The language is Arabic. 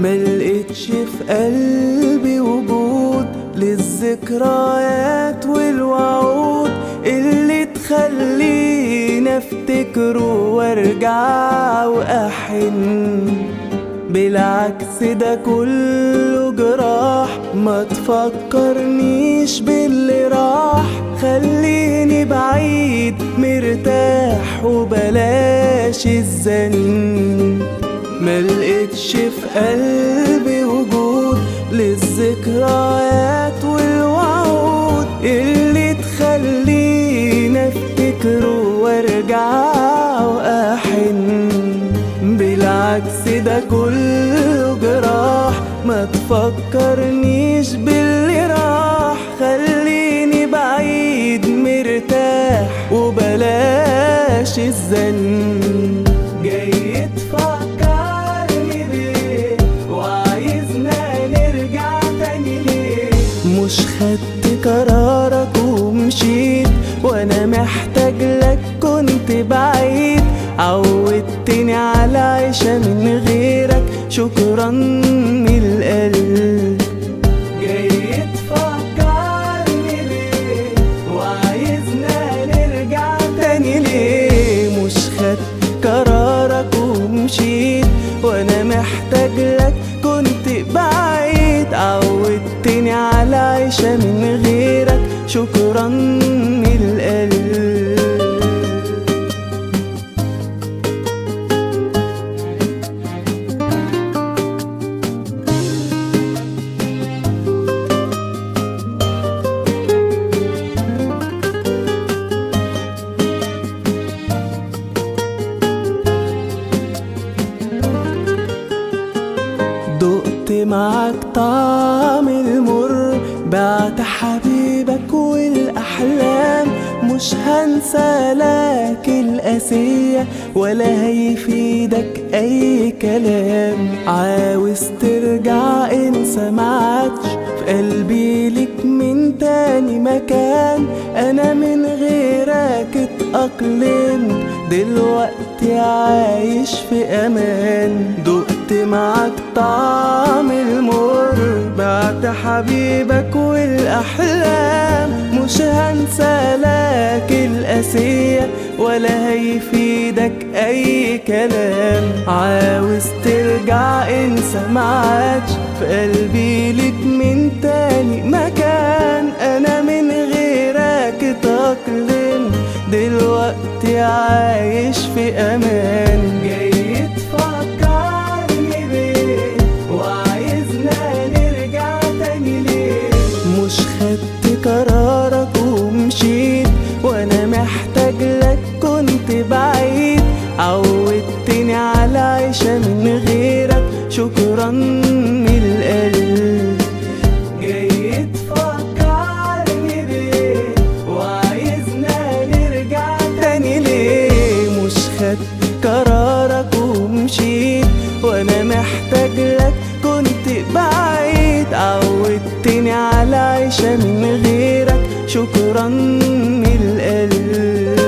ملقتش في قلبي وجود للذكريات والوعود اللي تخليني افتكره وارجع واحن. بالعكس ده كله جراح، ما تفكرنيش باللي راح، خليني بعيد مرتاح وبلاش الزن. ملقتش في قلبي وجود للذكريات والوعود اللي تخليني افتكره وارجع واحن. بالعكس ده كله جراح، ما تفكرنيش باللي راح، خليني بعيد مرتاح وبلاش الزن. جاي تفكرني بيه وعايزنا نرجع تاني ليه؟ مش خدت قرارك ومشيت وانا محتاج لك، كنت بعيد عودتني على عيشة من غيرك، شكرا من القلب. جاي تفكرني بيه وعايزنا نرجع تاني ليه؟ مش خدت قرارك ومشيت وانا محتاج لك، كنت بعيد عودتني على عيشة من غيرك، شكرا من القلب. دقت معاك طعم المر، بعت حبيبك والأحلام، مش هنسى لك القاسية ولا هيفيدك أي كلام. عاوز ترجع انسى، معادش في قلبي لك من تاني مكان، أنا من غيرك اتأقلمت دلوقتي عايش في أمان. دقت معاك طعم المر، بعت حبيبك والأحلام، مش هنسى لك القاسية ولا هيفيدك أي كلام. عاوز ترجع انسى، معادش في قلبي لك من تاني مكان، أنا من غيرك اتأقلمت دلوقتي عايش في أمان. جاي تفكرني بيه وعايزنا نرجع تاني ليه؟ مش خدت قرارك ومشيت وانا محتاج لك، كنت بعيد عودتني على عيشة من غيرك، شكرا من القلب. جاي تفكرني بيه وعايزنا نرجع تاني ليه؟ مش خدت قرارك ومشيت وانا محتاج لك، كنت بعيد عودتني على عيشة من غيرك، شكرا من القلب.